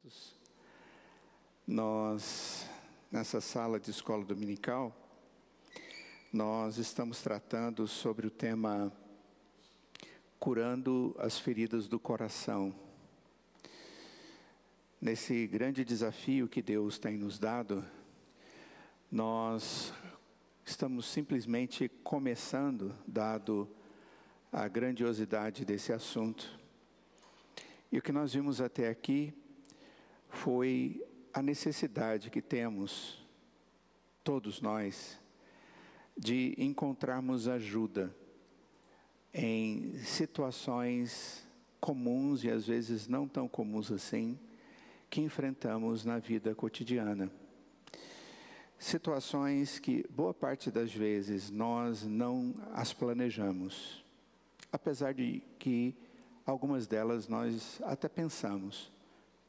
todos. Nós, nessa sala de escola dominical, nós estamos tratando sobre o tema curando as feridas do coração. Nesse grande desafio que Deus tem nos dado, nós estamos simplesmente começando, dado a grandiosidade desse assunto. E o que nós vimos até aqui foi a necessidade que temos, todos nós, de encontrarmos ajuda em situações comuns e às vezes não tão comuns assim, que enfrentamos na vida cotidiana. Situações que, boa parte das vezes, nós não as planejamos, apesar de que algumas delas nós até pensamos,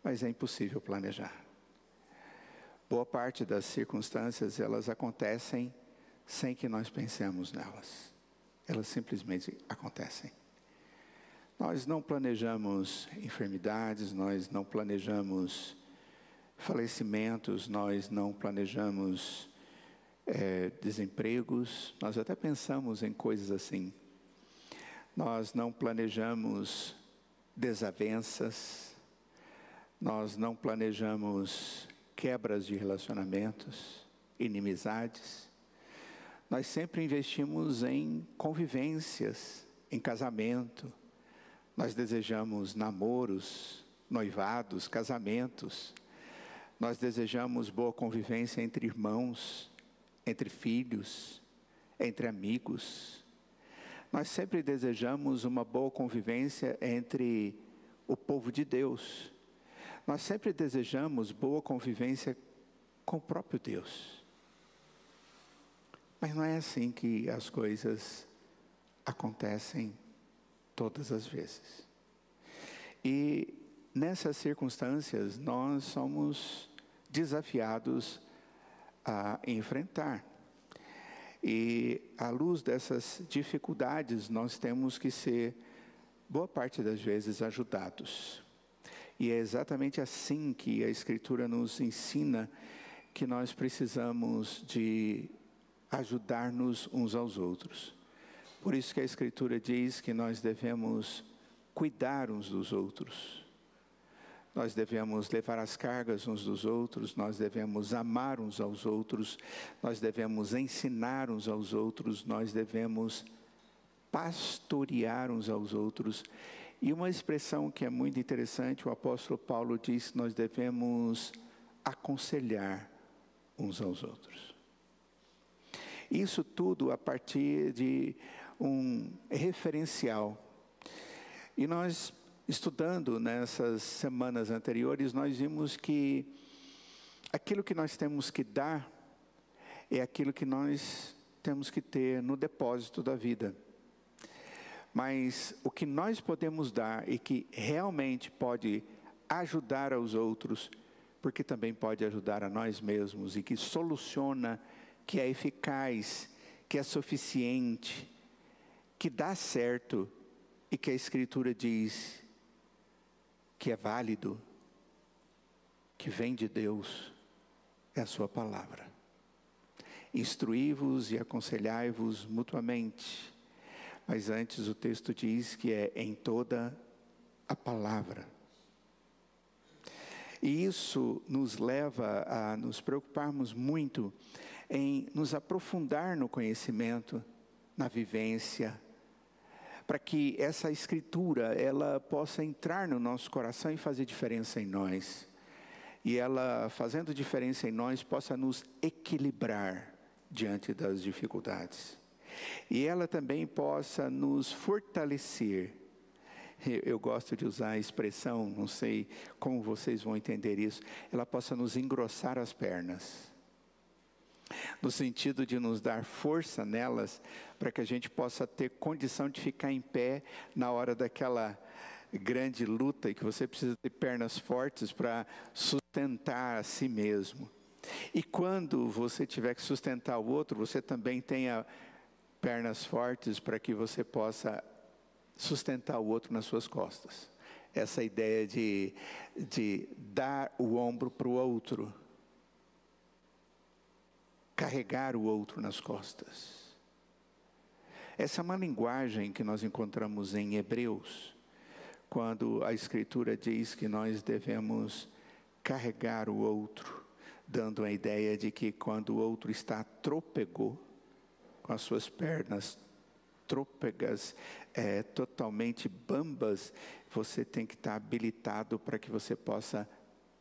mas é impossível planejar. Boa parte das circunstâncias, elas acontecem sem que nós pensemos nelas. Elas simplesmente acontecem. Nós não planejamos enfermidades, nós não planejamos falecimentos, nós não planejamos desempregos, nós até pensamos em coisas assim. Nós não planejamos desavenças, nós não planejamos quebras de relacionamentos, inimizades. Nós sempre investimos em convivências, em casamento. Nós desejamos namoros, noivados, casamentos. Nós desejamos boa convivência entre irmãos, entre filhos, entre amigos. Nós sempre desejamos uma boa convivência entre o povo de Deus. Nós sempre desejamos boa convivência com o próprio Deus. Mas não é assim que as coisas acontecem todas as vezes. E nessas circunstâncias nós somos desafiados a enfrentar. E à luz dessas dificuldades nós temos que ser, boa parte das vezes, ajudados. E é exatamente assim que a Escritura nos ensina que nós precisamos de ajudar-nos uns aos outros. Por isso que a Escritura diz que nós devemos cuidar uns dos outros. Nós devemos levar as cargas uns dos outros, nós devemos amar uns aos outros, nós devemos ensinar uns aos outros, nós devemos pastorear uns aos outros. E uma expressão que é muito interessante, o apóstolo Paulo diz que nós devemos aconselhar uns aos outros. Isso tudo a partir de um referencial. E nós, estudando nessas semanas anteriores, nós vimos que aquilo que nós temos que dar é aquilo que nós temos que ter no depósito da vida. Mas o que nós podemos dar e que realmente pode ajudar aos outros, porque também pode ajudar a nós mesmos, e que soluciona, que é eficaz, que é suficiente, que dá certo, e que a Escritura diz que é válido, que vem de Deus, é a sua palavra. Instruí-vos e aconselhai-vos mutuamente. Mas antes o texto diz que é em toda a palavra. E isso nos leva a nos preocuparmos muito em nos aprofundar no conhecimento, na vivência, para que essa Escritura, ela possa entrar no nosso coração e fazer diferença em nós. E ela, fazendo diferença em nós, possa nos equilibrar diante das dificuldades. E ela também possa nos fortalecer. Eu gosto de usar a expressão, não sei como vocês vão entender isso, ela possa nos engrossar as pernas. No sentido de nos dar força nelas, para que a gente possa ter condição de ficar em pé na hora daquela grande luta, e que você precisa ter pernas fortes para sustentar a si mesmo. E quando você tiver que sustentar o outro, você também tenha pernas fortes para que você possa sustentar o outro nas suas costas. essa ideia de dar o ombro para o outro, carregar o outro nas costas. Essa é uma linguagem que nós encontramos em Hebreus, quando a Escritura diz que nós devemos carregar o outro, dando a ideia de que quando o outro está trôpego, com as suas pernas trôpegas, totalmente bambas, você tem que estar habilitado para que você possa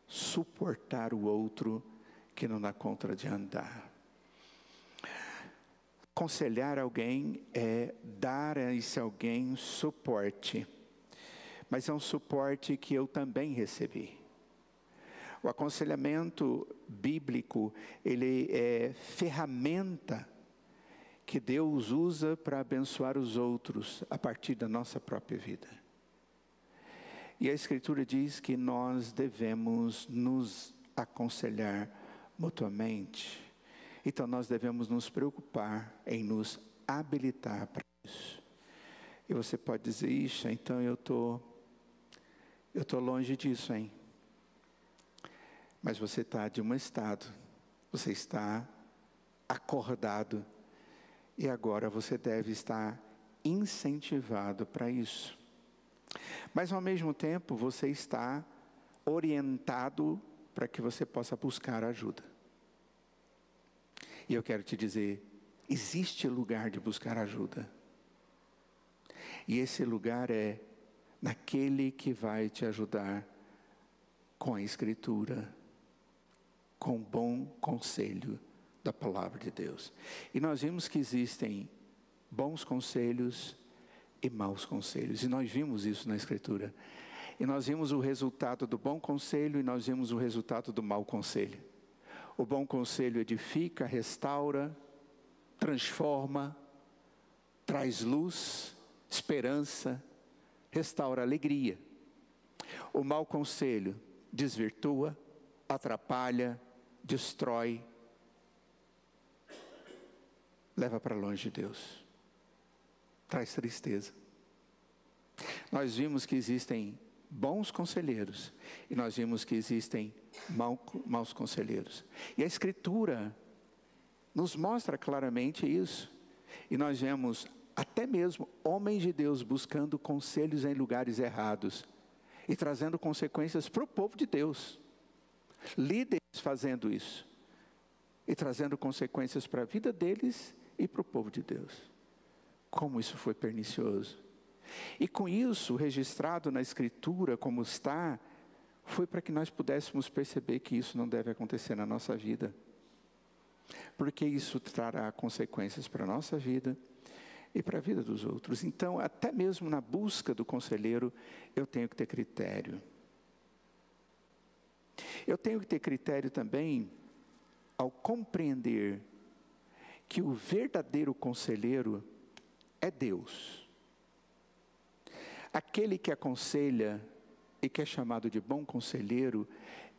suportar o outro que não dá conta de andar. Aconselhar alguém é dar a esse alguém suporte, mas é um suporte que eu também recebi. O aconselhamento bíblico, ele é ferramenta que Deus usa para abençoar os outros a partir da nossa própria vida. E a Escritura diz que nós devemos nos aconselhar mutuamente. Então nós devemos nos preocupar em nos habilitar para isso. E você pode dizer, ixi, então eu tô longe disso, hein? Mas você está de um estado, você está acordado, e agora você deve estar incentivado para isso. Mas ao mesmo tempo você está orientado para que você possa buscar ajuda. E eu quero te dizer, existe lugar de buscar ajuda. E esse lugar é naquele que vai te ajudar com a Escritura, com bom conselho da palavra de Deus. E nós vimos que existem bons conselhos e maus conselhos. E nós vimos isso na Escritura. E nós vimos o resultado do bom conselho e nós vimos o resultado do mau conselho. O bom conselho edifica, restaura, transforma, traz luz, esperança, restaura alegria. O mau conselho desvirtua, atrapalha, destrói, leva para longe de Deus, traz tristeza. Nós vimos que existem bons conselheiros e nós vimos que existem maus conselheiros. E a Escritura nos mostra claramente isso. E nós vemos até mesmo homens de Deus buscando conselhos em lugares errados e trazendo consequências para o povo de Deus. Líderes fazendo isso e trazendo consequências para a vida deles e para o povo de Deus. Como isso foi pernicioso. E com isso, registrado na Escritura como está, foi para que nós pudéssemos perceber que isso não deve acontecer na nossa vida. Porque isso trará consequências para a nossa vida e para a vida dos outros. Então, até mesmo na busca do conselheiro, eu tenho que ter critério. Eu tenho que ter critério também ao compreender que o verdadeiro conselheiro é Deus. Aquele que aconselha e que é chamado de bom conselheiro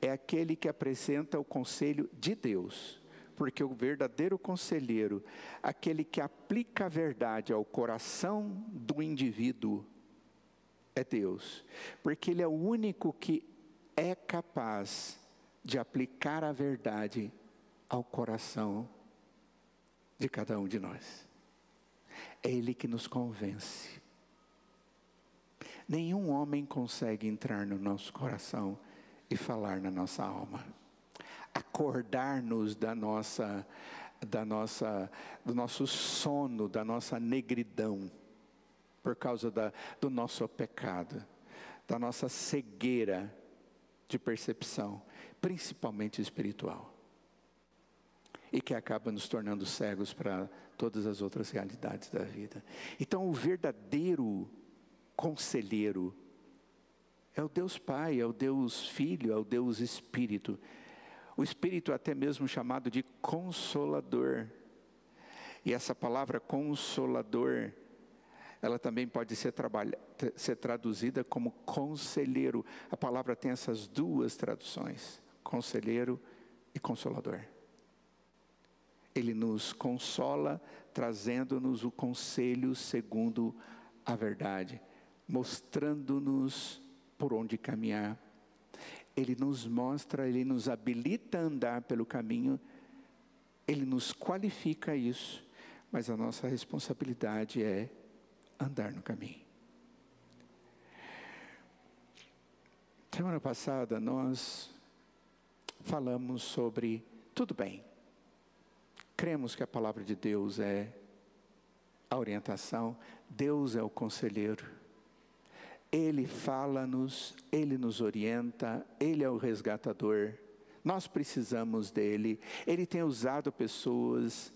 é aquele que apresenta o conselho de Deus. Porque o verdadeiro conselheiro, aquele que aplica a verdade ao coração do indivíduo, é Deus. Porque Ele é o único que é capaz de aplicar a verdade ao coração de cada um de nós. É Ele que nos convence. Nenhum homem consegue entrar no nosso coração e falar na nossa alma. Acordar-nos do nosso sono, da nossa negridão, por causa do nosso pecado, da nossa cegueira de percepção, principalmente espiritual, e que acaba nos tornando cegos para todas as outras realidades da vida. Então, o verdadeiro conselheiro é o Deus Pai, é o Deus Filho, é o Deus Espírito. O Espírito é até mesmo chamado de Consolador. E essa palavra Consolador, ela também pode ser traduzida como Conselheiro. A palavra tem essas duas traduções, Conselheiro e Consolador. Ele nos consola, trazendo-nos o conselho segundo a verdade, mostrando-nos por onde caminhar. Ele nos mostra, Ele nos habilita a andar pelo caminho, Ele nos qualifica a isso, mas a nossa responsabilidade é andar no caminho. Semana passada nós falamos sobre, tudo bem, cremos que a palavra de Deus é a orientação, Deus é o conselheiro, Ele fala-nos, Ele nos orienta, Ele é o resgatador, nós precisamos dEle, Ele tem usado pessoas,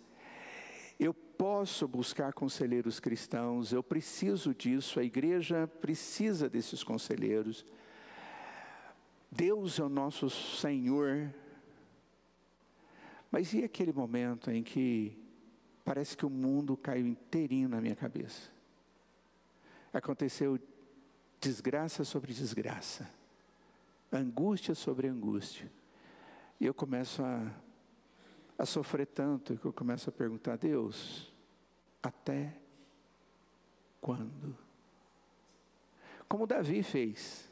eu posso buscar conselheiros cristãos, eu preciso disso, a igreja precisa desses conselheiros, Deus é o nosso Senhor. Mas e aquele momento em que parece que o mundo caiu inteirinho na minha cabeça? Aconteceu desgraça sobre desgraça, angústia sobre angústia. E eu começo a sofrer tanto que eu começo a perguntar: Deus, até quando? Como Davi fez.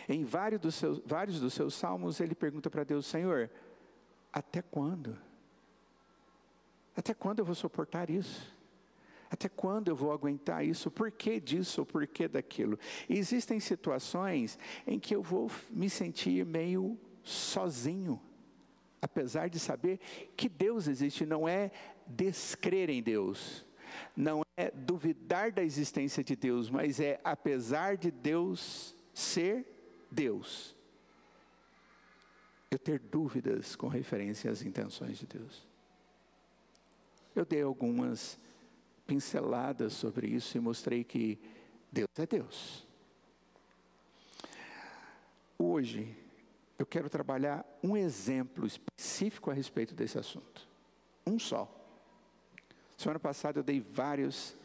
Em vários dos seus salmos, ele pergunta para Deus: Senhor, até quando? Até quando eu vou suportar isso? Até quando eu vou aguentar isso? Por que disso ou por que daquilo? E existem situações em que eu vou me sentir meio sozinho, apesar de saber que Deus existe. Não é descrer em Deus, não é duvidar da existência de Deus, mas é apesar de Deus ser Deus, eu ter dúvidas com referência às intenções de Deus. Eu dei algumas pinceladas sobre isso e mostrei que Deus é Deus. Hoje, eu quero trabalhar um exemplo específico a respeito desse assunto. Um só. Semana passada eu dei várias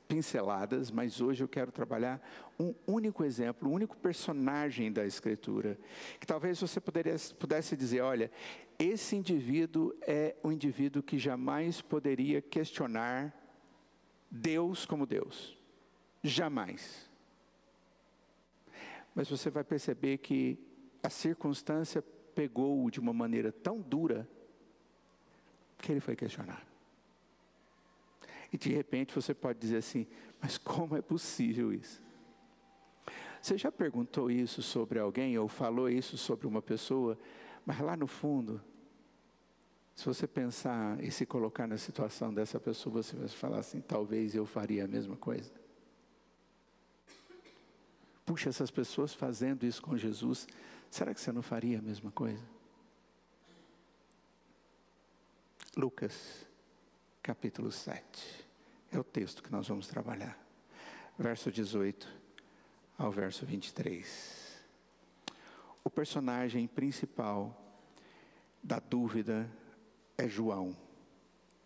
pinceladas, mas hoje eu quero trabalhar um único exemplo, um único personagem da Escritura, que talvez você pudesse dizer: olha, esse indivíduo é um indivíduo que jamais poderia questionar Deus como Deus, jamais. Mas você vai perceber que a circunstância pegou-o de uma maneira tão dura que ele foi questionar. E de repente você pode dizer assim: mas como é possível isso? Você já perguntou isso sobre alguém ou falou isso sobre uma pessoa, mas lá no fundo, se você pensar e se colocar na situação dessa pessoa, você vai falar assim: talvez eu faria a mesma coisa. Puxa, essas pessoas fazendo isso com Jesus, será que você não faria a mesma coisa? Lucas capítulo 7, é o texto que nós vamos trabalhar, verso 18 ao verso 23. O personagem principal da dúvida é João,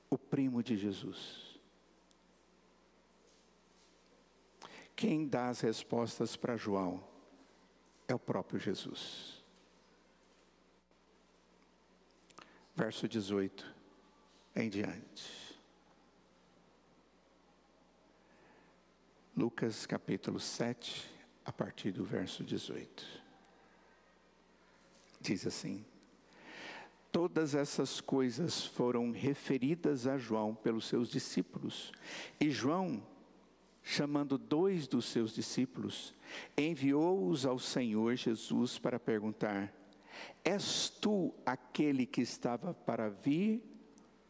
o primo de Jesus. Quem dá as respostas para João é o próprio Jesus. Verso 18 em diante. Lucas capítulo 7, a partir do verso 18. Diz assim: todas essas coisas foram referidas a João pelos seus discípulos. E João, chamando 2 dos seus discípulos, enviou-os ao Senhor Jesus para perguntar: és tu aquele que estava para vir,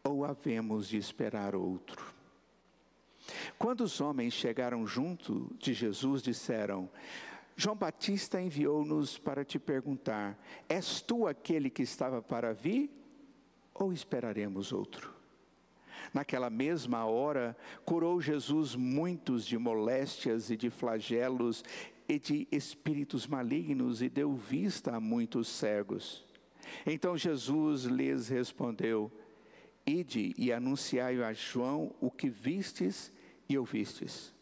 ou havemos de esperar outro? Quando os homens chegaram junto de Jesus, disseram: João Batista enviou-nos para te perguntar: és tu aquele que estava para vir, ou esperaremos outro? Naquela mesma hora, curou Jesus muitos de moléstias e de flagelos e de espíritos malignos, e deu vista a muitos cegos. Então Jesus lhes respondeu: ide e anunciai a João o que vistes e ouvistes.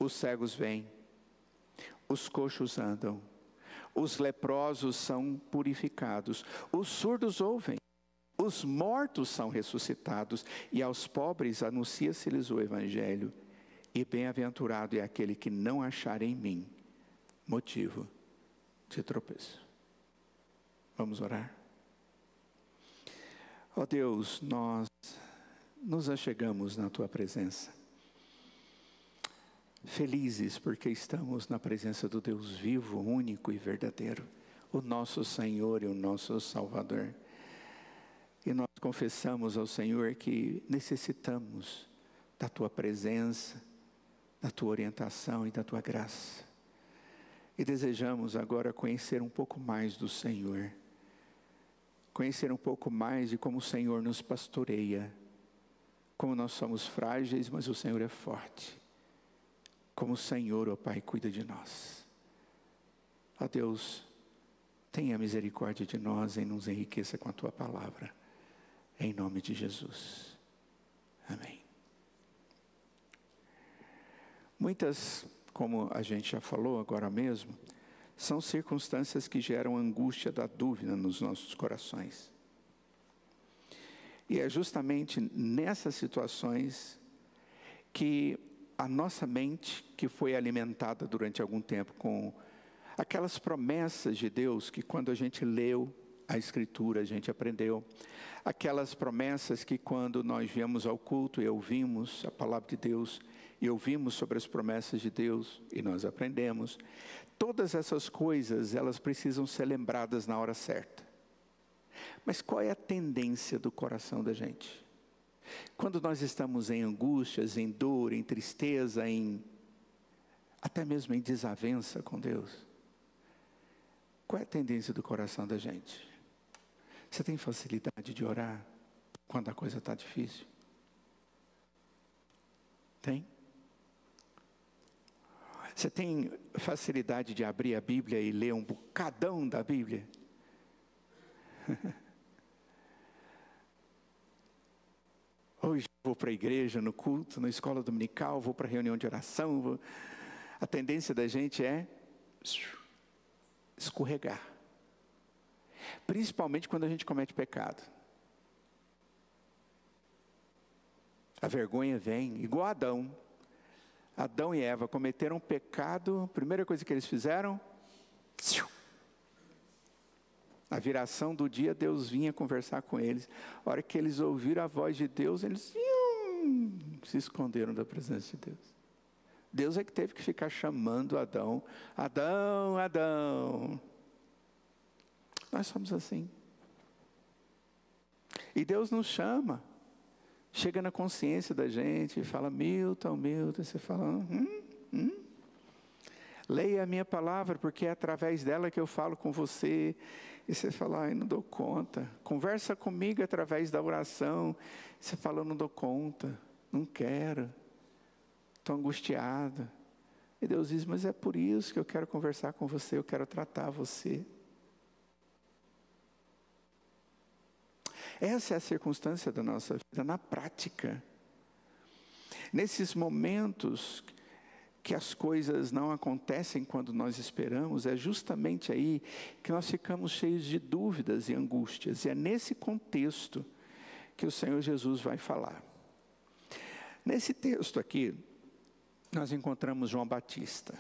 Os cegos veem, os coxos andam, os leprosos são purificados, os surdos ouvem, os mortos são ressuscitados, e aos pobres anuncia-se-lhes o Evangelho. E bem-aventurado é aquele que não achar em mim motivo de tropeço. Vamos orar? Ó Deus, nós nos achegamos na Tua presença, felizes porque estamos na presença do Deus vivo, único e verdadeiro, o nosso Senhor e o nosso Salvador. E nós confessamos ao Senhor que necessitamos da Tua presença, da Tua orientação e da Tua graça. E desejamos agora conhecer um pouco mais do Senhor, conhecer um pouco mais de como o Senhor nos pastoreia, como nós somos frágeis, mas o Senhor é forte, como o Senhor, ó Pai, cuida de nós. Ó Deus, tenha misericórdia de nós e nos enriqueça com a Tua palavra, em nome de Jesus, amém. Muitas, como a gente já falou agora mesmo, são circunstâncias que geram angústia da dúvida nos nossos corações. E é justamente nessas situações que a nossa mente, que foi alimentada durante algum tempo com aquelas promessas de Deus, que quando a gente leu a Escritura a gente aprendeu, aquelas promessas que quando nós viemos ao culto e ouvimos a palavra de Deus, e ouvimos sobre as promessas de Deus, e nós aprendemos, todas essas coisas, elas precisam ser lembradas na hora certa. Mas qual é a tendência do coração da gente? Quando nós estamos em angústias, em dor, em tristeza, até mesmo em desavença com Deus, qual é a tendência do coração da gente? Você tem facilidade de orar quando a coisa está difícil? Tem? Você tem facilidade de abrir a Bíblia e ler um bocadão da Bíblia? Hoje vou para a igreja, no culto, na escola dominical, vou para a reunião de oração. A tendência da gente é escorregar. Principalmente quando a gente comete pecado. A vergonha vem, igual Adão. Adão e Eva cometeram pecado, a primeira coisa que eles fizeram, na viração do dia, Deus vinha conversar com eles. A hora que eles ouviram a voz de Deus, eles se esconderam da presença de Deus. Deus é que teve que ficar chamando Adão. Adão, Adão. Nós somos assim. E Deus nos chama. Chega na consciência da gente e fala, Milton, Milton. Você fala, leia a minha palavra, porque é através dela que eu falo com você. E você fala, ai, não dou conta. Conversa comigo através da oração. Você fala, eu não dou conta, não quero, estou angustiado. E Deus diz, mas é por isso que eu quero conversar com você, eu quero tratar você. Essa é a circunstância da nossa vida na prática. Nesses momentos que as coisas não acontecem quando nós esperamos, é justamente aí que nós ficamos cheios de dúvidas e angústias. E é nesse contexto que o Senhor Jesus vai falar. Nesse texto aqui, nós encontramos João Batista,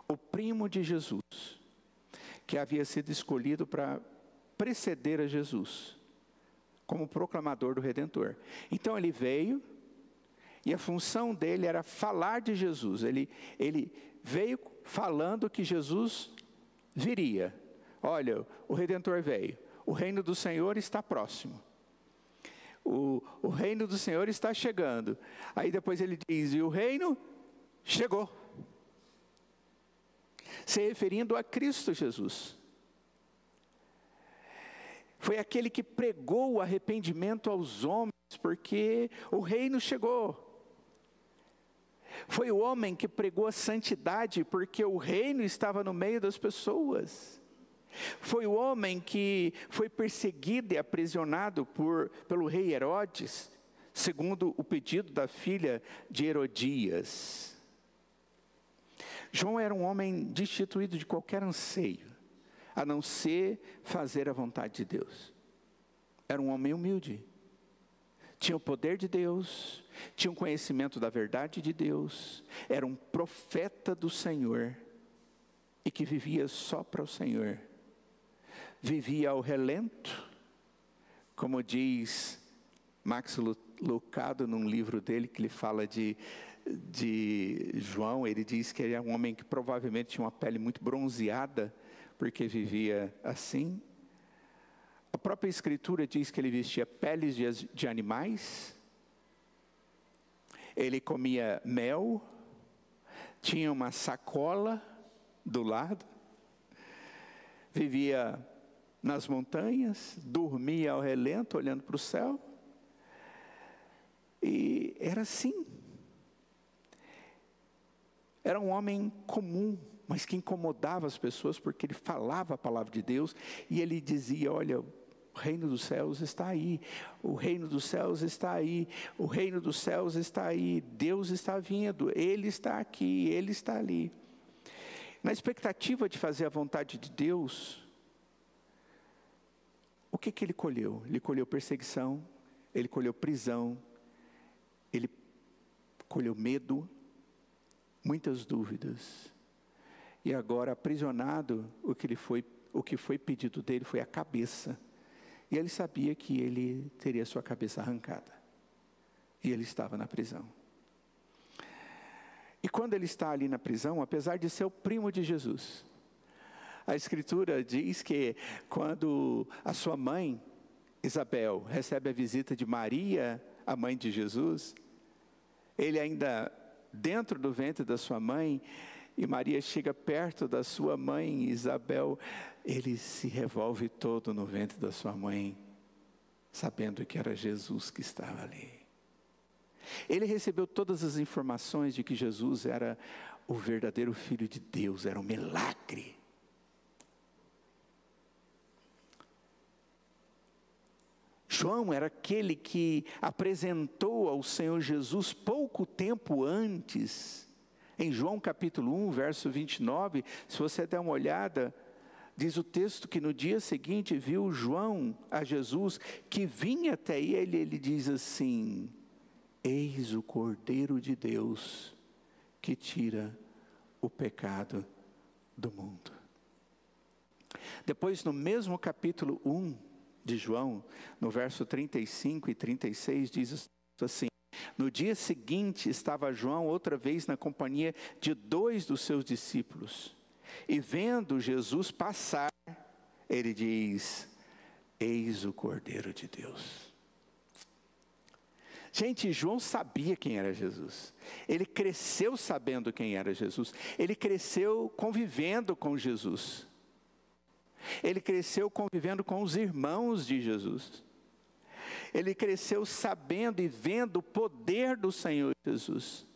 o primo de Jesus, que havia sido escolhido para preceder a Jesus, como proclamador do Redentor. Então ele veio, e a função dele era falar de Jesus. Ele veio falando que Jesus viria. Olha, o Redentor veio, o reino do Senhor está próximo. O reino do Senhor está chegando. Aí depois ele diz, e o reino chegou. Se referindo a Cristo Jesus. Foi aquele que pregou o arrependimento aos homens, porque o reino chegou. Foi o homem que pregou a santidade, porque o reino estava no meio das pessoas. Foi o homem que foi perseguido e aprisionado pelo rei Herodes, segundo o pedido da filha de Herodias. João era um homem destituído de qualquer anseio, a não ser fazer a vontade de Deus. Era um homem humilde. tinha o poder de Deus, tinha um conhecimento da verdade de Deus, era um profeta do Senhor, e que vivia só para o Senhor, vivia ao relento, como diz Max Lucado num livro dele, que ele fala de João. Ele diz que ele é um homem que provavelmente tinha uma pele muito bronzeada, porque vivia assim. A própria Escritura diz que ele vestia peles de animais, ele comia mel, tinha uma sacola do lado, vivia nas montanhas, dormia ao relento, olhando para o céu, e era assim. Era um homem comum, mas que incomodava as pessoas, porque ele falava a palavra de Deus, e ele dizia: olha, o reino dos céus está aí, o reino dos céus está aí, o reino dos céus está aí, Deus está vindo, Ele está aqui, Ele está ali. Na expectativa de fazer a vontade de Deus, o que ele colheu? Ele colheu perseguição, ele colheu prisão, ele colheu medo, muitas dúvidas. E agora, aprisionado, o que foi pedido dele foi a cabeça. E ele sabia que ele teria sua cabeça arrancada. E ele estava na prisão. E quando ele está ali na prisão, apesar de ser o primo de Jesus, a Escritura diz que quando a sua mãe, Isabel, recebe a visita de Maria, a mãe de Jesus, ele ainda dentro do ventre da sua mãe, e Maria chega perto da sua mãe, Isabel, ele se revolve todo no ventre da sua mãe, sabendo que era Jesus que estava ali. Ele recebeu todas as informações de que Jesus era o verdadeiro Filho de Deus, era um milagre. João era aquele que apresentou ao Senhor Jesus pouco tempo antes. Em João capítulo 1, verso 29, se você der uma olhada, diz o texto que no dia seguinte viu João a Jesus, que vinha até ele, ele diz assim: eis o Cordeiro de Deus, que tira o pecado do mundo. Depois, no mesmo capítulo 1 de João, no verso 35 e 36, diz assim: no dia seguinte estava João outra vez na companhia de 2 dos seus discípulos, e vendo Jesus passar, ele diz: eis o Cordeiro de Deus. Gente, João sabia quem era Jesus, ele cresceu sabendo quem era Jesus, ele cresceu convivendo com Jesus, ele cresceu convivendo com os irmãos de Jesus, ele cresceu sabendo e vendo o poder do Senhor Jesus.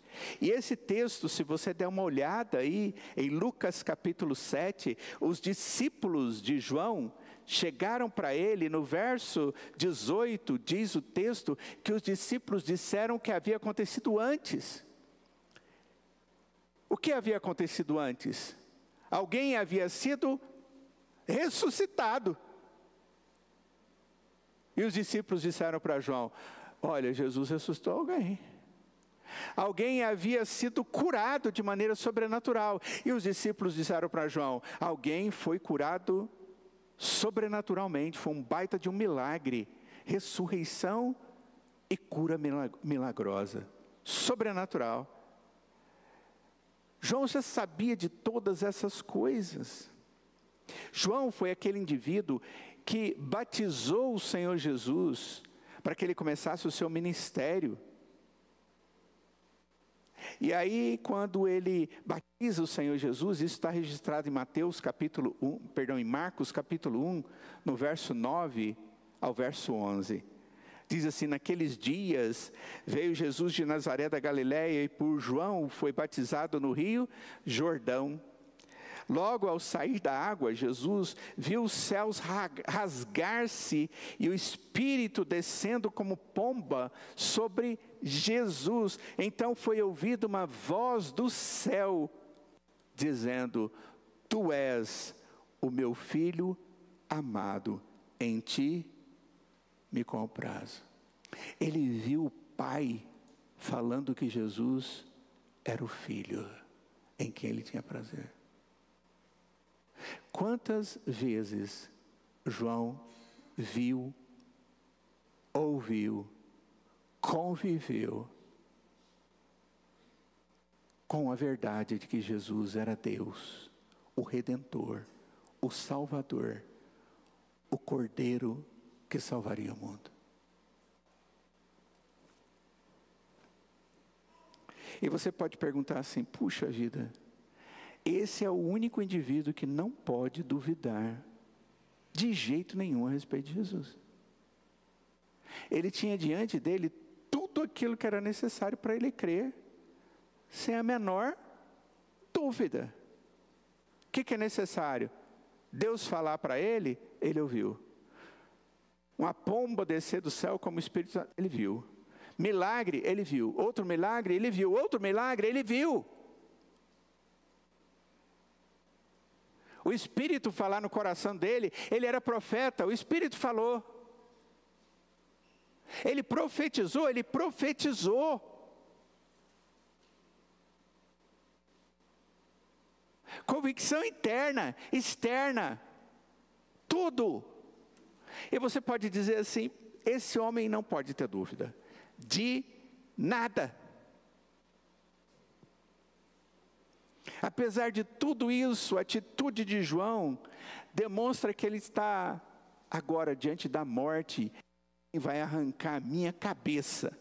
E esse texto, se você der uma olhada aí, em Lucas capítulo 7, os discípulos de João chegaram para ele, no verso 18, diz o texto, que os discípulos disseram o que havia acontecido antes. O que havia acontecido antes? Alguém havia sido ressuscitado. E os discípulos disseram para João: olha, Jesus ressuscitou alguém. Alguém havia sido curado de maneira sobrenatural. E os discípulos disseram para João: alguém foi curado sobrenaturalmente, foi um baita de um milagre, ressurreição e cura milagrosa, sobrenatural. João já sabia de todas essas coisas. João foi aquele indivíduo que batizou o Senhor Jesus para que ele começasse o seu ministério. E aí, quando ele batiza o Senhor Jesus, isso está registrado em em Marcos capítulo 1, no verso 9 ao verso 11. Diz assim: naqueles dias veio Jesus de Nazaré da Galiléia e por João foi batizado no rio Jordão. Logo ao sair da água, Jesus viu os céus rasgar-se e o Espírito descendo como pomba sobre Jesus. Então foi ouvida uma voz do céu, dizendo: tu és o meu filho amado, em ti me comprazo. Ele viu o Pai falando que Jesus era o Filho em quem ele tinha prazer. Quantas vezes João viu, ouviu, conviveu com a verdade de que Jesus era Deus, o Redentor, o Salvador, o Cordeiro que salvaria o mundo. E você pode perguntar assim, puxa vida, esse é o único indivíduo que não pode duvidar de jeito nenhum a respeito de Jesus. Ele tinha diante dele tudo aquilo que era necessário para ele crer, sem a menor dúvida. O que é necessário? Deus falar para ele, ele ouviu. Uma pomba descer do céu como Espírito Santo, ele viu. Milagre, ele viu. Outro milagre, ele viu. Outro milagre, ele viu. O Espírito falar no coração dele, ele era profeta, o Espírito falou. Ele profetizou, ele profetizou. Convicção interna, externa, tudo. E você pode dizer assim, esse homem não pode ter dúvida de nada. Apesar de tudo isso, a atitude de João demonstra que ele está agora diante da morte e vai arrancar a minha cabeça.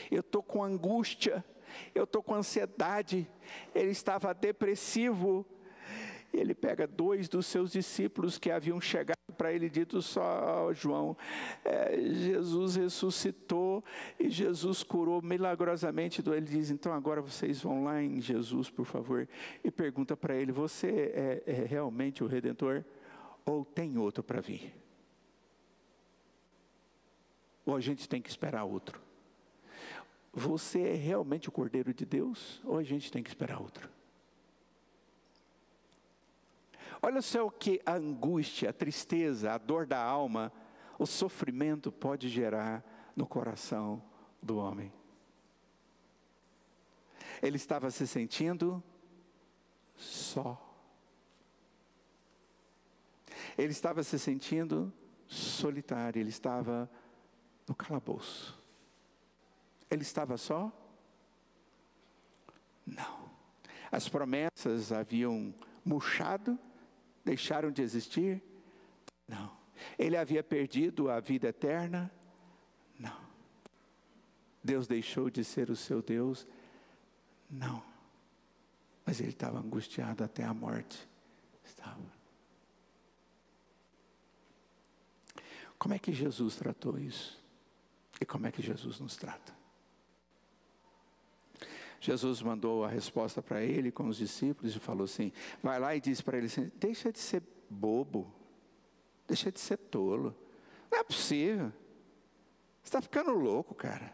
Eu estou com angústia, eu estou com ansiedade. Ele estava depressivo. Ele pega 2 dos seus discípulos que haviam chegado para ele, dito só, João, Jesus ressuscitou e Jesus curou milagrosamente. Ele diz, então agora vocês vão lá em Jesus, por favor, e pergunta para ele, você é realmente o Redentor ou tem outro para vir? Ou a gente tem que esperar outro? Você é realmente o Cordeiro de Deus ou a gente tem que esperar outro? Olha só o que a angústia, a tristeza, a dor da alma, o sofrimento pode gerar no coração do homem. Ele estava se sentindo só. Ele estava se sentindo solitário, ele estava no calabouço. Ele estava só? Não. As promessas haviam murchado, deixaram de existir? Não. Ele havia perdido a vida eterna? Não. Deus deixou de ser o seu Deus? Não. Mas ele estava angustiado até a morte. Estava. Como é que Jesus tratou isso? E como é que Jesus nos trata? Jesus mandou a resposta para ele com os discípulos e falou assim, vai lá e diz para ele assim, deixa de ser bobo, deixa de ser tolo, não é possível, você está ficando louco, cara.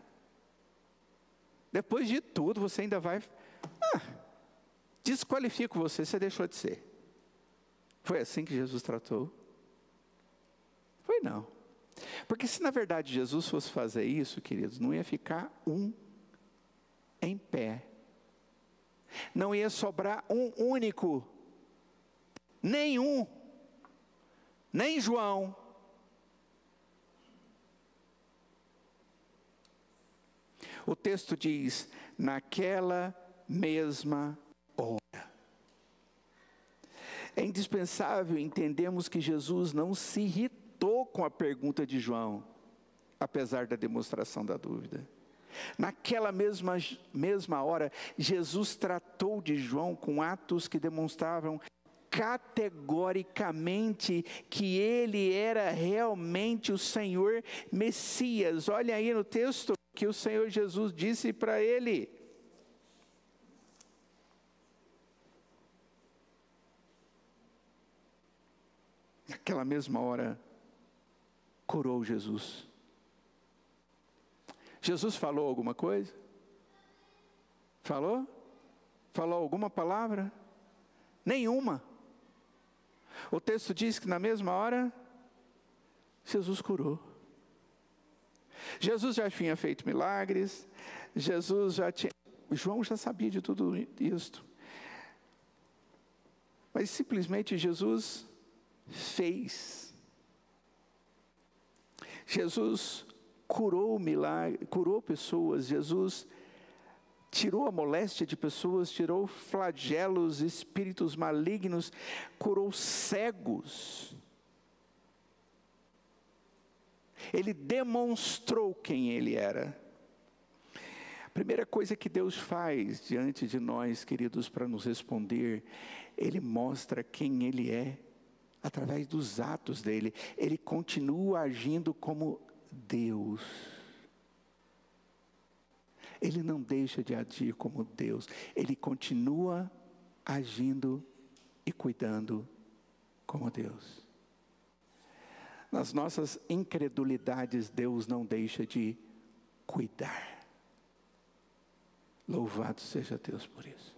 Depois de tudo você ainda vai, desqualifico você, você deixou de ser. Foi assim que Jesus tratou? Foi não. Porque se na verdade Jesus fosse fazer isso, queridos, não ia ficar em pé. Não ia sobrar um único. Nenhum. Nem João. O texto diz, naquela mesma hora. É indispensável entendermos que Jesus não se irritou com a pergunta de João, apesar da demonstração da dúvida. Naquela mesma hora, Jesus tratou de João com atos que demonstravam categoricamente que ele era realmente o Senhor Messias. Olha aí no texto que o Senhor Jesus disse para ele. Naquela mesma hora, curou Jesus. Jesus falou alguma coisa? Falou? Falou alguma palavra? Nenhuma. O texto diz que na mesma hora, Jesus curou. Jesus já tinha feito milagres, João já sabia de tudo isso. Mas simplesmente Jesus fez. Jesus curou pessoas, Jesus tirou a moléstia de pessoas, tirou flagelos, espíritos malignos, curou cegos. Ele demonstrou quem Ele era. A primeira coisa que Deus faz diante de nós, queridos, para nos responder, Ele mostra quem Ele é, através dos atos dEle. Ele continua agindo como Deus. Ele não deixa de agir como Deus. Ele continua agindo e cuidando como Deus. Nas nossas incredulidades, Deus não deixa de cuidar. Louvado seja Deus por isso.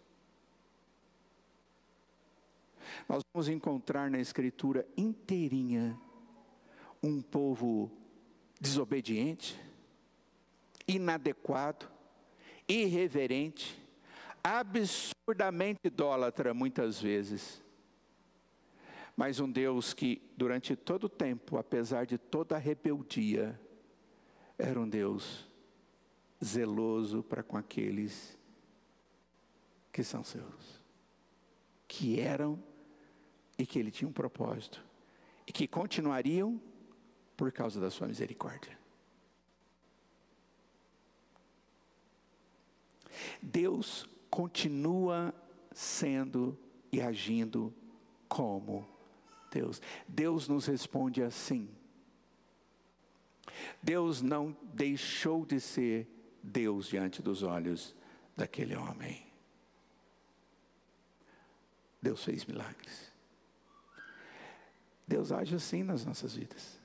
Nós vamos encontrar na Escritura inteirinha um povo desobediente, inadequado, irreverente, absurdamente idólatra muitas vezes. Mas um Deus que durante todo o tempo, apesar de toda a rebeldia, era um Deus zeloso para com aqueles que são seus, que eram e que Ele tinha um propósito, e que continuariam por causa da sua misericórdia. Deus continua sendo e agindo como Deus. Deus nos responde assim. Deus não deixou de ser Deus diante dos olhos daquele homem. Deus fez milagres. Deus age assim nas nossas vidas.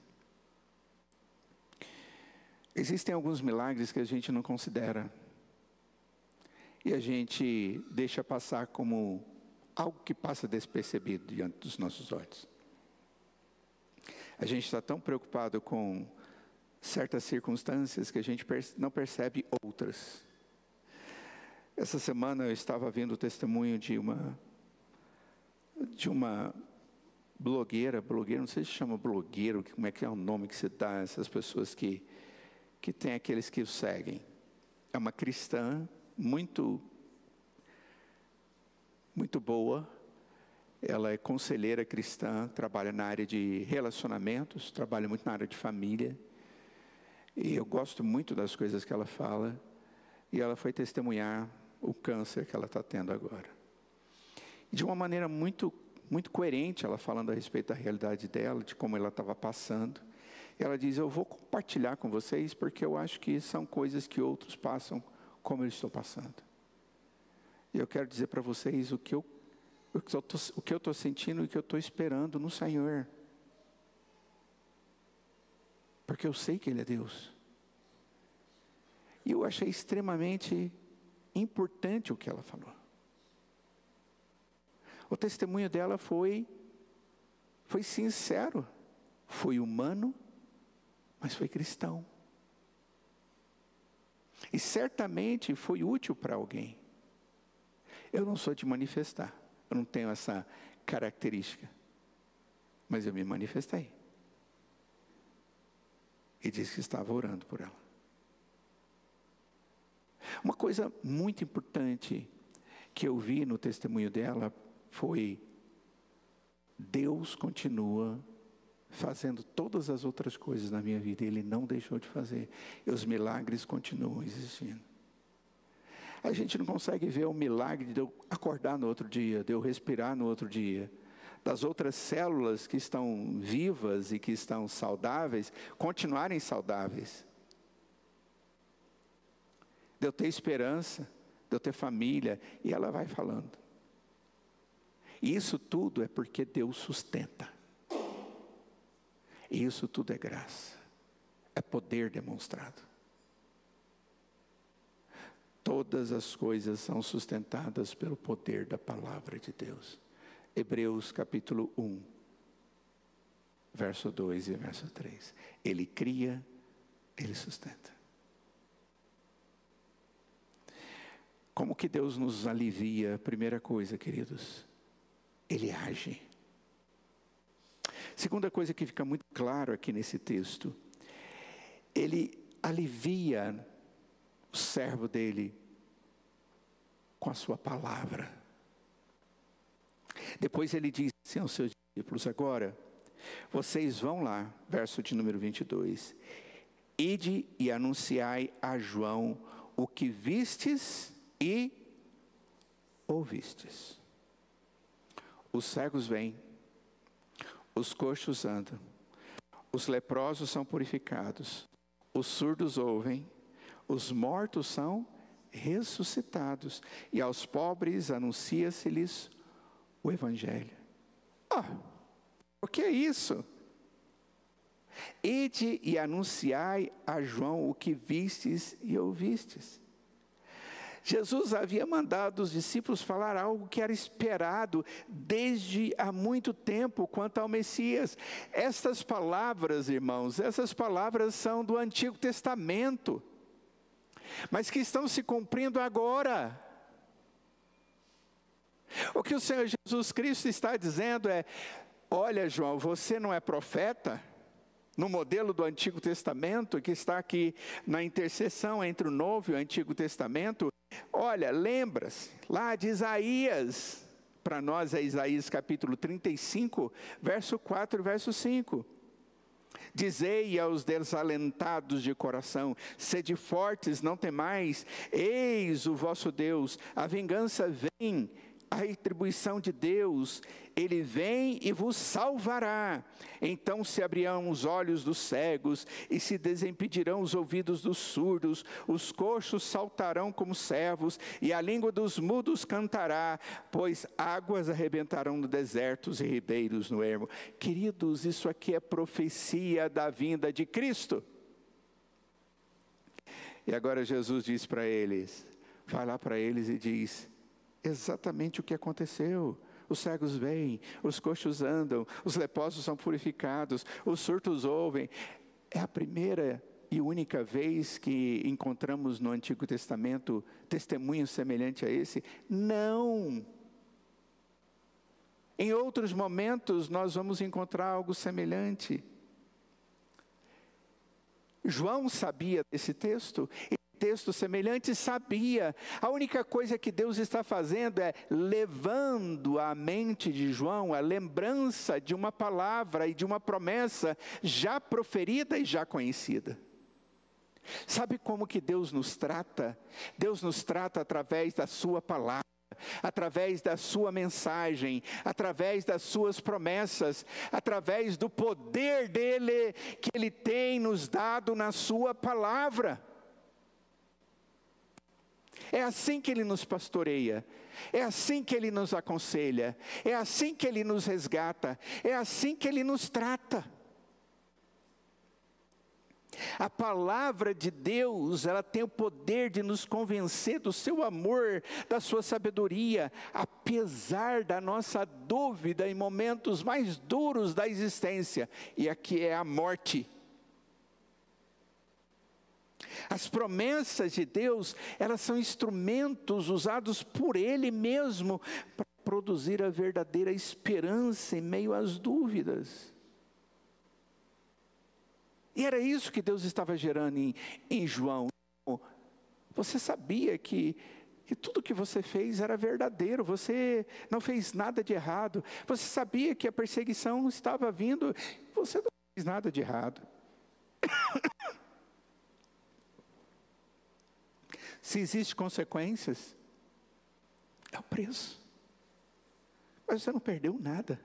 Existem alguns milagres que a gente não considera. E a gente deixa passar como algo que passa despercebido diante dos nossos olhos. A gente está tão preocupado com certas circunstâncias que a gente não percebe outras. Essa semana eu estava vendo o testemunho de uma blogueira, não sei se chama blogueiro, como é que é o nome que se dá a essas pessoas que tem aqueles que o seguem. É uma cristã muito boa. Ela é conselheira cristã, trabalha na área de relacionamentos, trabalha muito na área de família. E eu gosto muito das coisas que ela fala. E ela foi testemunhar o câncer que ela está tendo agora. De uma maneira muito coerente, ela falando a respeito da realidade dela, de como ela estava passando. Ela diz, eu vou compartilhar com vocês, porque eu acho que são coisas que outros passam como eu estou passando. E eu quero dizer para vocês o que eu estou sentindo e o que eu estou esperando no Senhor. Porque eu sei que Ele é Deus. E eu achei extremamente importante o que ela falou. O testemunho dela foi sincero, foi humano, mas foi cristão. E certamente foi útil para alguém. Eu não sou de manifestar, eu não tenho essa característica, mas eu me manifestei. E disse que estava orando por ela. Uma coisa muito importante que eu vi no testemunho dela foi: Deus continua fazendo todas as outras coisas na minha vida. Ele não deixou de fazer. E os milagres continuam existindo. A gente não consegue ver o milagre de eu acordar no outro dia, de eu respirar no outro dia, das outras células que estão vivas e que estão saudáveis, continuarem saudáveis. De eu ter esperança, de eu ter família. E ela vai falando. E isso tudo é porque Deus sustenta. E isso tudo é graça. É poder demonstrado. Todas as coisas são sustentadas pelo poder da palavra de Deus. Hebreus capítulo 1, verso 2 e verso 3. Ele cria, Ele sustenta. Como que Deus nos alivia? Primeira coisa, queridos, Ele age. Segunda coisa que fica muito claro aqui nesse texto, Ele alivia o servo dele com a sua palavra. Depois ele diz assim aos seus discípulos: agora, vocês vão lá, verso de número 22, ide e anunciai a João o que vistes e ouvistes. Os cegos vêm, os coxos andam, os leprosos são purificados, os surdos ouvem, os mortos são ressuscitados, e aos pobres anuncia-se-lhes o Evangelho. O que é isso? Ide e anunciai a João o que vistes e ouvistes. Jesus havia mandado os discípulos falar algo que era esperado desde há muito tempo quanto ao Messias. Estas palavras, irmãos, essas palavras são do Antigo Testamento, mas que estão se cumprindo agora. O que o Senhor Jesus Cristo está dizendo é: olha, João, você não é profeta? No modelo do Antigo Testamento, que está aqui na interseção entre o Novo e o Antigo Testamento, olha, lembra-se lá de Isaías, para nós é Isaías capítulo 35, verso 4 e verso 5. Dizei aos desalentados de coração: sede fortes, não temais, eis o vosso Deus, a vingança vem, a retribuição de Deus, Ele vem e vos salvará. Então se abrirão os olhos dos cegos, e se desimpedirão os ouvidos dos surdos, os coxos saltarão como servos, e a língua dos mudos cantará, pois águas arrebentarão no deserto, e ribeiros no ermo. Queridos, isso aqui é profecia da vinda de Cristo. E agora Jesus diz para eles, vai lá para eles e diz exatamente o que aconteceu. Os cegos veem, os coxos andam, os leprosos são purificados, os surdos ouvem. É a primeira e única vez que encontramos no Antigo Testamento testemunho semelhante a esse? Não. Em outros momentos nós vamos encontrar algo semelhante. João sabia desse texto, texto semelhante, sabia. A única coisa que Deus está fazendo é levando à mente de João a lembrança de uma palavra e de uma promessa já proferida e já conhecida. Sabe como que Deus nos trata? Deus nos trata através da sua palavra, através da sua mensagem, através das suas promessas, através do poder dele que ele tem nos dado na sua palavra. É assim que Ele nos pastoreia, é assim que Ele nos aconselha, é assim que Ele nos resgata, é assim que Ele nos trata. A palavra de Deus, ela tem o poder de nos convencer do seu amor, da sua sabedoria, apesar da nossa dúvida em momentos mais duros da existência, e aqui é a morte. As promessas de Deus, elas são instrumentos usados por Ele mesmo para produzir a verdadeira esperança em meio às dúvidas. E era isso que Deus estava gerando em João. Você sabia que tudo que você fez era verdadeiro, você não fez nada de errado. Você sabia que a perseguição estava vindo, você não fez nada de errado. Se existem consequências, é o preço. Mas você não perdeu nada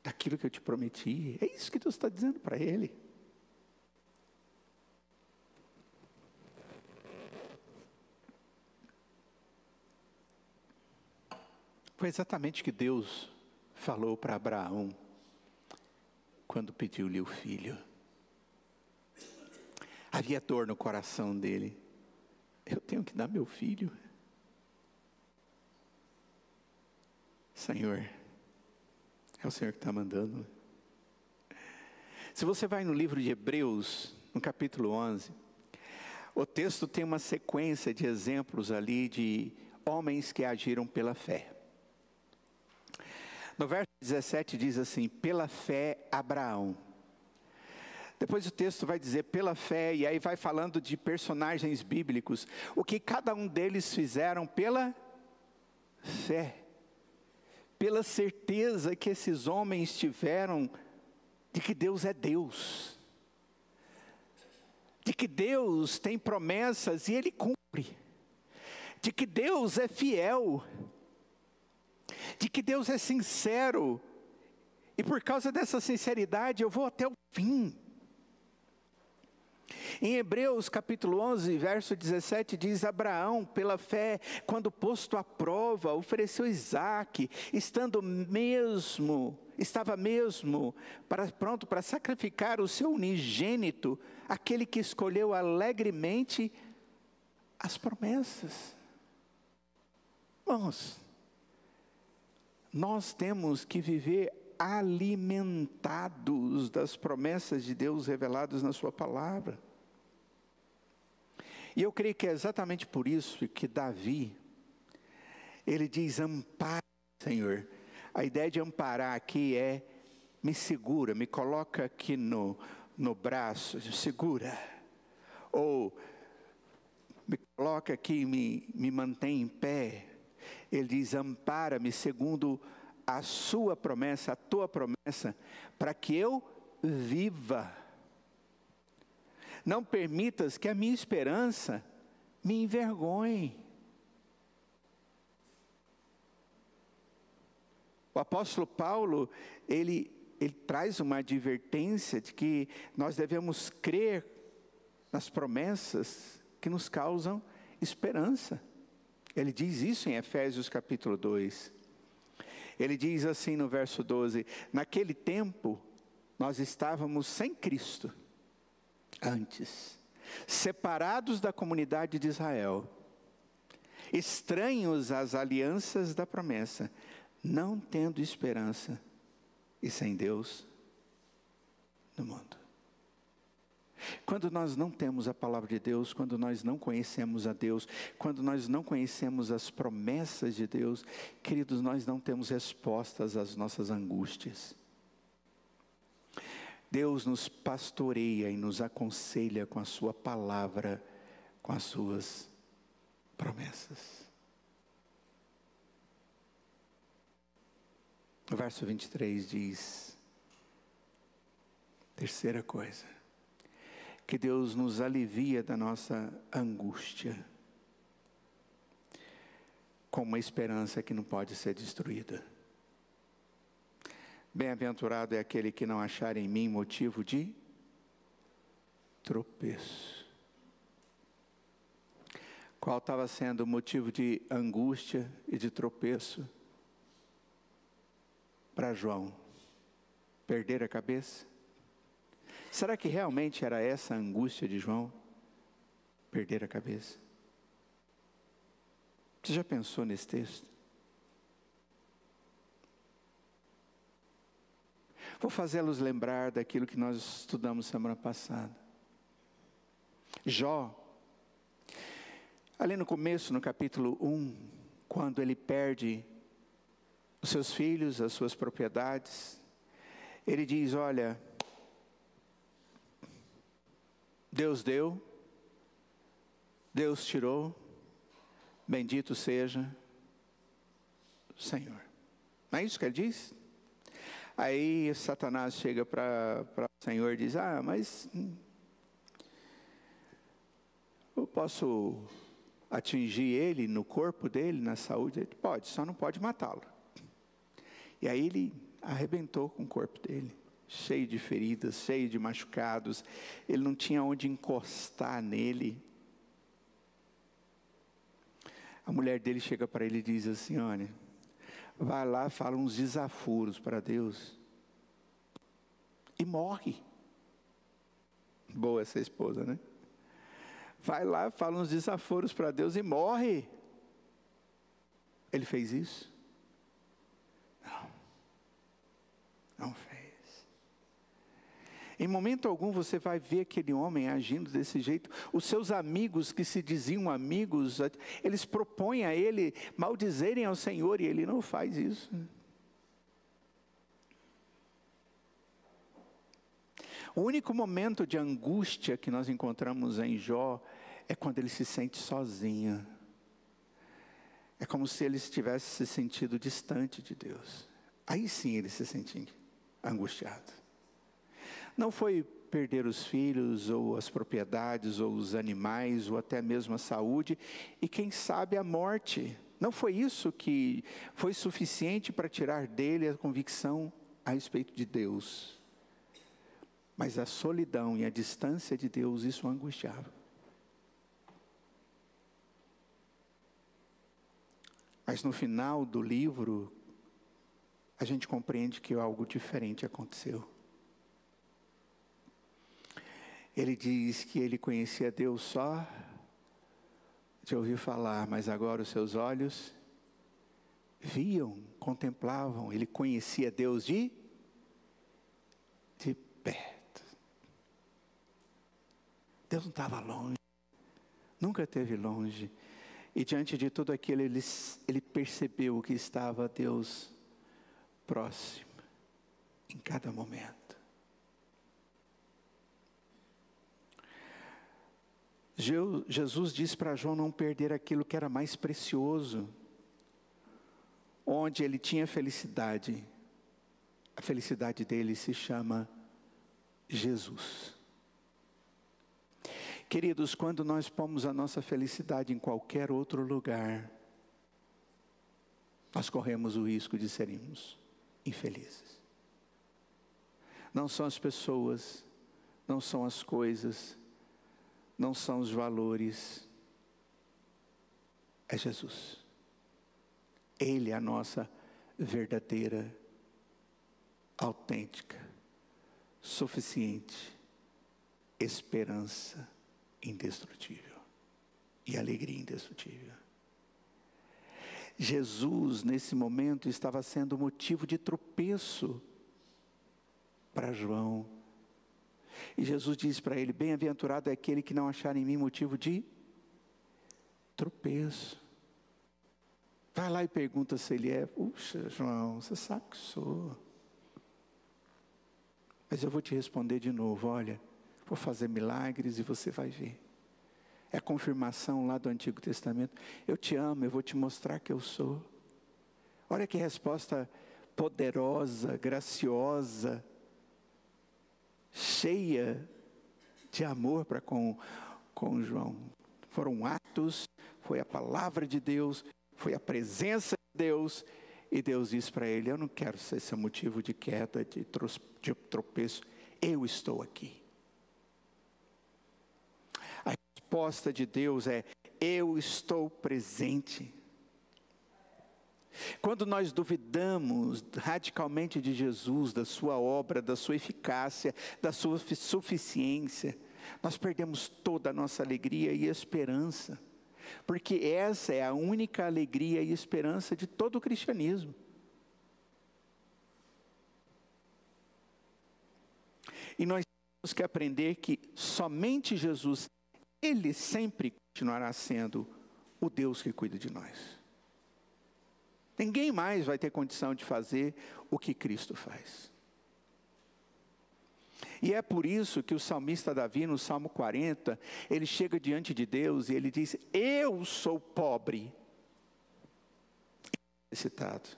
daquilo que eu te prometi. É isso que Deus está dizendo para ele. Foi exatamente o que Deus falou para Abraão quando pediu-lhe o filho. Havia dor no coração dele. Eu tenho que dar meu filho. Senhor, é o Senhor que está mandando. Se você vai no livro de Hebreus, no capítulo 11, o texto tem uma sequência de exemplos ali de homens que agiram pela fé. No verso 17 diz assim: pela fé Abraão. Depois o texto vai dizer pela fé, e aí vai falando de personagens bíblicos, o que cada um deles fizeram pela fé, pela certeza que esses homens tiveram de que Deus é Deus, de que Deus tem promessas e Ele cumpre, de que Deus é fiel, de que Deus é sincero, e por causa dessa sinceridade eu vou até o fim. Em Hebreus capítulo 11, verso 17 diz: Abraão, pela fé, quando posto à prova, ofereceu Isaque, estava mesmo pronto para sacrificar o seu unigênito, aquele que escolheu alegremente as promessas. Irmãos, nós temos que viver alimentados das promessas de Deus reveladas na sua palavra. E eu creio que é exatamente por isso que Davi, ele diz: ampara, Senhor. A ideia de amparar aqui é: me segura, me coloca aqui no braço, segura. Ou me coloca aqui, me mantém em pé. Ele diz: ampara-me segundo a sua promessa, a tua promessa, para que eu viva. Não permitas que a minha esperança me envergonhe. O apóstolo Paulo, ele traz uma advertência de que nós devemos crer nas promessas que nos causam esperança. Ele diz isso em Efésios capítulo 2. Ele diz assim no verso 12: naquele tempo nós estávamos sem Cristo, antes, separados da comunidade de Israel, estranhos às alianças da promessa, não tendo esperança e sem Deus no mundo. Quando nós não temos a palavra de Deus, quando nós não conhecemos a Deus, quando nós não conhecemos as promessas de Deus, queridos, nós não temos respostas às nossas angústias. Deus nos pastoreia e nos aconselha com a sua palavra, com as suas promessas. O verso 23 diz, terceira coisa, que Deus nos alivia da nossa angústia, com uma esperança que não pode ser destruída. Bem-aventurado é aquele que não achar em mim motivo de tropeço. Qual estava sendo o motivo de angústia e de tropeço para João? Perder a cabeça? Será que realmente era essa a angústia de João? Perder a cabeça? Você já pensou nesse texto? Vou fazê-los lembrar daquilo que nós estudamos semana passada. Jó, ali no começo, no capítulo 1, quando ele perde os seus filhos, as suas propriedades, ele diz: olha, Deus deu, Deus tirou, bendito seja o Senhor. Não é isso que ele diz? Aí Satanás chega para o Senhor e diz: mas eu posso atingir ele no corpo dele, na saúde? Ele pode, só não pode matá-lo. E aí ele arrebentou com o corpo dele, cheio de feridas, cheio de machucados. Ele não tinha onde encostar nele. A mulher dele chega para ele e diz assim: olha, vai lá, fala uns desaforos para Deus e morre. Boa essa esposa, né? Vai lá, fala uns desaforos para Deus e morre. Ele fez isso? Não fez. Em momento algum você vai ver aquele homem agindo desse jeito. Os seus amigos que se diziam amigos, eles propõem a ele maldizerem ao Senhor e ele não faz isso. O único momento de angústia que nós encontramos em Jó é quando ele se sente sozinho. É como se ele tivesse se sentido distante de Deus. Aí sim ele se sente angustiado. Não foi perder os filhos, ou as propriedades, ou os animais, ou até mesmo a saúde, e quem sabe a morte. Não foi isso que foi suficiente para tirar dele a convicção a respeito de Deus. Mas a solidão e a distância de Deus, isso o angustiava. Mas no final do livro, a gente compreende que algo diferente aconteceu. Ele diz que ele conhecia Deus só de ouvir falar, mas agora os seus olhos viam, contemplavam. Ele conhecia Deus de perto. Deus não estava longe, nunca esteve longe. E diante de tudo aquilo, ele percebeu que estava Deus próximo, em cada momento. Jesus disse para João não perder aquilo que era mais precioso, onde ele tinha felicidade. A felicidade dele se chama Jesus. Queridos, quando nós pomos a nossa felicidade em qualquer outro lugar, nós corremos o risco de sermos infelizes. Não são as pessoas, não são as coisas, não são os valores, é Jesus. Ele é a nossa verdadeira, autêntica, suficiente esperança indestrutível e alegria indestrutível. Jesus, nesse momento, estava sendo motivo de tropeço para João. E Jesus disse para ele: bem-aventurado é aquele que não achar em mim motivo de tropeço. Vai lá e pergunta se ele é. Puxa, João, você sabe que sou. Mas eu vou te responder de novo: olha, vou fazer milagres e você vai ver. É a confirmação lá do Antigo Testamento. Eu te amo, eu vou te mostrar que eu sou. Olha que resposta poderosa, graciosa, cheia de amor para com João. Foram atos, foi a palavra de Deus, foi a presença de Deus, e Deus disse para ele: eu não quero ser esse motivo de queda, de tropeço, eu estou aqui. A resposta de Deus é: eu estou presente. Quando nós duvidamos radicalmente de Jesus, da sua obra, da sua eficácia, da sua suficiência, nós perdemos toda a nossa alegria e esperança, porque essa é a única alegria e esperança de todo o cristianismo. E nós temos que aprender que somente Jesus, Ele sempre continuará sendo o Deus que cuida de nós. Ninguém mais vai ter condição de fazer o que Cristo faz. E é por isso que o salmista Davi, no Salmo 40, ele chega diante de Deus e ele diz: eu sou pobre e necessitado,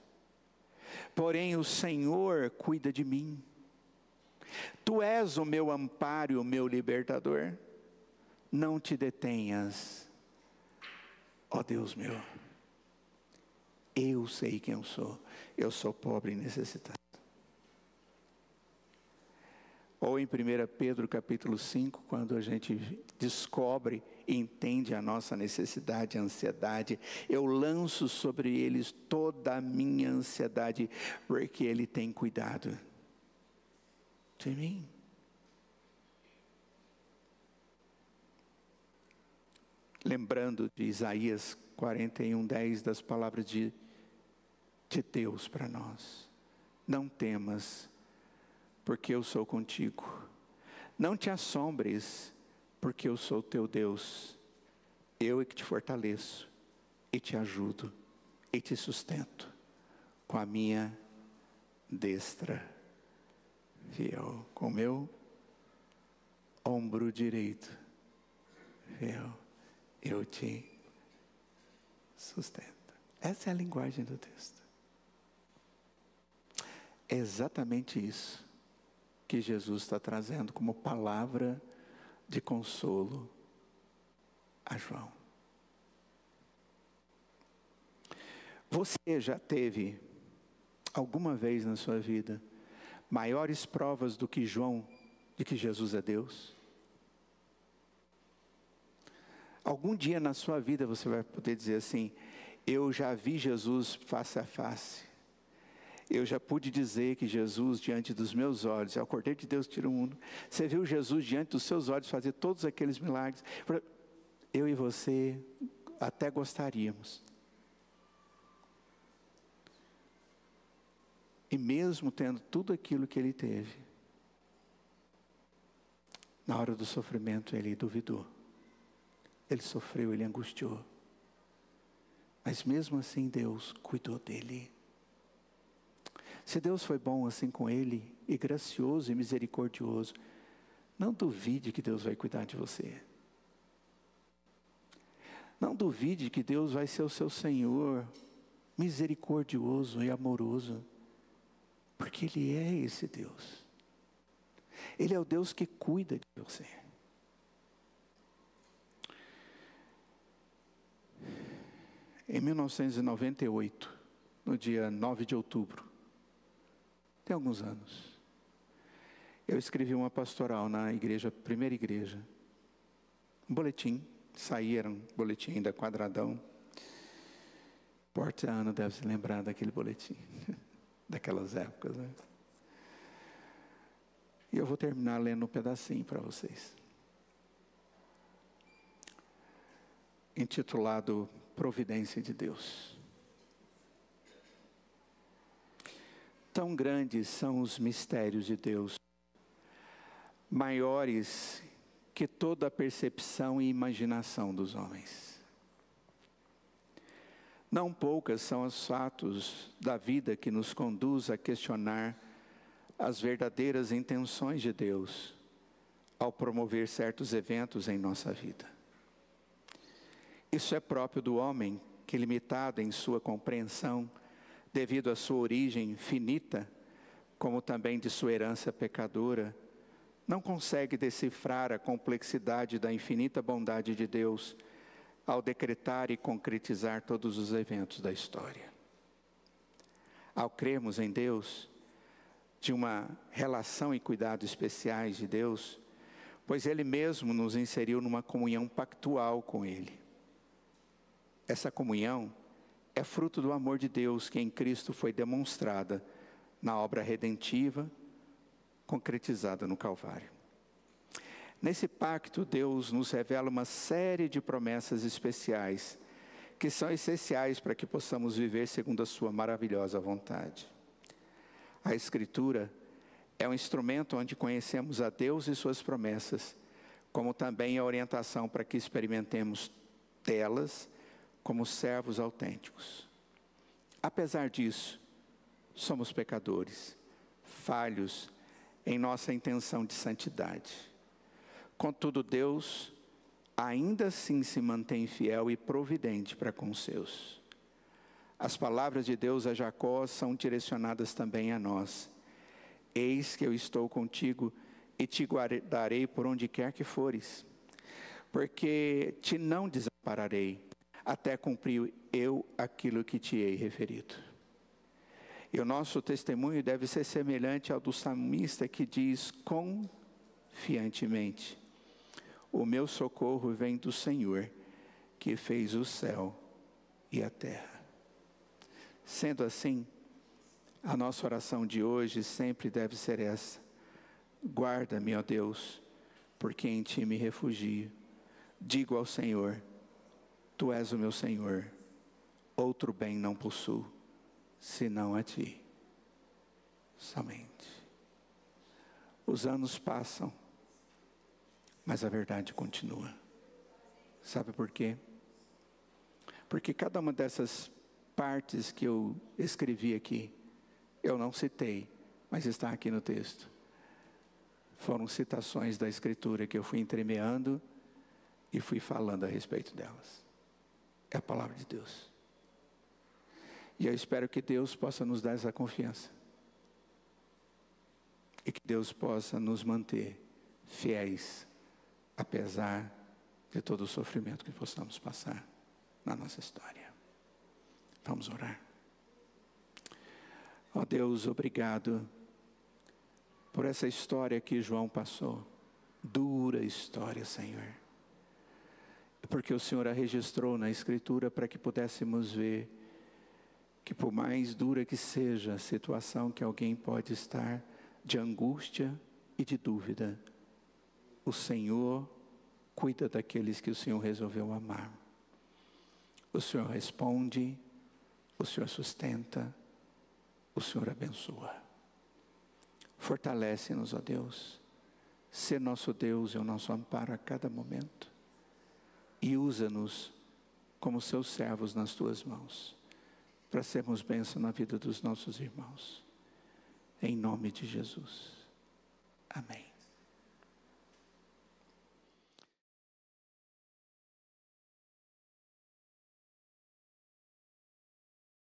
porém o Senhor cuida de mim. Tu és o meu amparo e o meu libertador. Não te detenhas, ó Deus meu. Eu sei quem eu sou pobre e necessitado. Ou em 1 Pedro capítulo 5, quando a gente descobre e entende a nossa necessidade, a ansiedade, eu lanço sobre eles toda a minha ansiedade, porque Ele tem cuidado de mim. Lembrando de Isaías 41:10, das palavras de Deus para nós: não temas, porque eu sou contigo. Não te assombres, porque eu sou teu Deus. Eu é que te fortaleço, e te ajudo, e te sustento, com a minha destra fiel, com o meu ombro direito fiel, eu te sustento. Essa é a linguagem do texto. É exatamente isso que Jesus está trazendo como palavra de consolo a João. Você já teve alguma vez na sua vida maiores provas do que João de que Jesus é Deus? Algum dia na sua vida você vai poder dizer assim: eu já vi Jesus face a face. Eu já pude dizer que Jesus diante dos meus olhos, é o Cordeiro de Deus que tira o mundo. Você viu Jesus diante dos seus olhos fazer todos aqueles milagres. Eu e você até gostaríamos. E mesmo tendo tudo aquilo que ele teve, na hora do sofrimento ele duvidou. Ele sofreu, ele angustiou. Mas mesmo assim Deus cuidou dele. Se Deus foi bom assim com ele, e gracioso e misericordioso, não duvide que Deus vai cuidar de você. Não duvide que Deus vai ser o seu Senhor, misericordioso e amoroso, porque Ele é esse Deus. Ele é o Deus que cuida de você. Em 1998, no dia 9 de outubro, tem alguns anos, eu escrevi uma pastoral na igreja, primeira igreja, um boletim, era um boletim ainda quadradão. Porta Ana deve se lembrar daquele boletim, daquelas épocas, né? E eu vou terminar lendo um pedacinho para vocês. Intitulado Providência de Deus. Tão grandes são os mistérios de Deus, maiores que toda a percepção e imaginação dos homens. Não poucas são os fatos da vida que nos conduz a questionar as verdadeiras intenções de Deus ao promover certos eventos em nossa vida. Isso é próprio do homem que, limitado em sua compreensão, devido à sua origem finita, como também de sua herança pecadora, não consegue decifrar a complexidade da infinita bondade de Deus ao decretar e concretizar todos os eventos da história. Ao crermos em Deus, de uma relação e cuidado especiais de Deus, pois Ele mesmo nos inseriu numa comunhão pactual com Ele. Essa comunhão é fruto do amor de Deus que em Cristo foi demonstrada na obra redentiva, concretizada no Calvário. Nesse pacto, Deus nos revela uma série de promessas especiais, que são essenciais para que possamos viver segundo a sua maravilhosa vontade. A Escritura é um instrumento onde conhecemos a Deus e suas promessas, como também a orientação para que experimentemos delas como servos autênticos. Apesar disso, somos pecadores, falhos em nossa intenção de santidade. Contudo, Deus ainda assim se mantém fiel e providente para com os seus. As palavras de Deus a Jacó são direcionadas também a nós. Eis que eu estou contigo e te guardarei por onde quer que fores, porque te não desampararei, até cumprir eu aquilo que te hei referido. E o nosso testemunho deve ser semelhante ao do salmista que diz confiantemente: o meu socorro vem do Senhor, que fez o céu e a terra. Sendo assim, a nossa oração de hoje sempre deve ser essa: guarda-me, ó Deus, porque em ti me refugio. Digo ao Senhor: tu és o meu Senhor, outro bem não possuo, senão a ti somente. Os anos passam mas a verdade continua. Sabe por quê? Porque cada uma dessas partes que eu escrevi aqui, eu não citei, mas está aqui no texto. Foram citações da Escritura que eu fui entremeando e fui falando a respeito delas. É a palavra de Deus. E eu espero que Deus possa nos dar essa confiança. E que Deus possa nos manter fiéis, apesar de todo o sofrimento que possamos passar na nossa história. Vamos orar. Ó Deus, obrigado por essa história que João passou. Dura história, Senhor. Porque o Senhor a registrou na Escritura para que pudéssemos ver que por mais dura que seja a situação que alguém pode estar de angústia e de dúvida, o Senhor cuida daqueles que o Senhor resolveu amar. O Senhor responde, o Senhor sustenta, o Senhor abençoa. Fortalece-nos, ó Deus, ser nosso Deus e o nosso amparo a cada momento. E usa-nos como seus servos nas tuas mãos, para sermos bênção na vida dos nossos irmãos. Em nome de Jesus. Amém.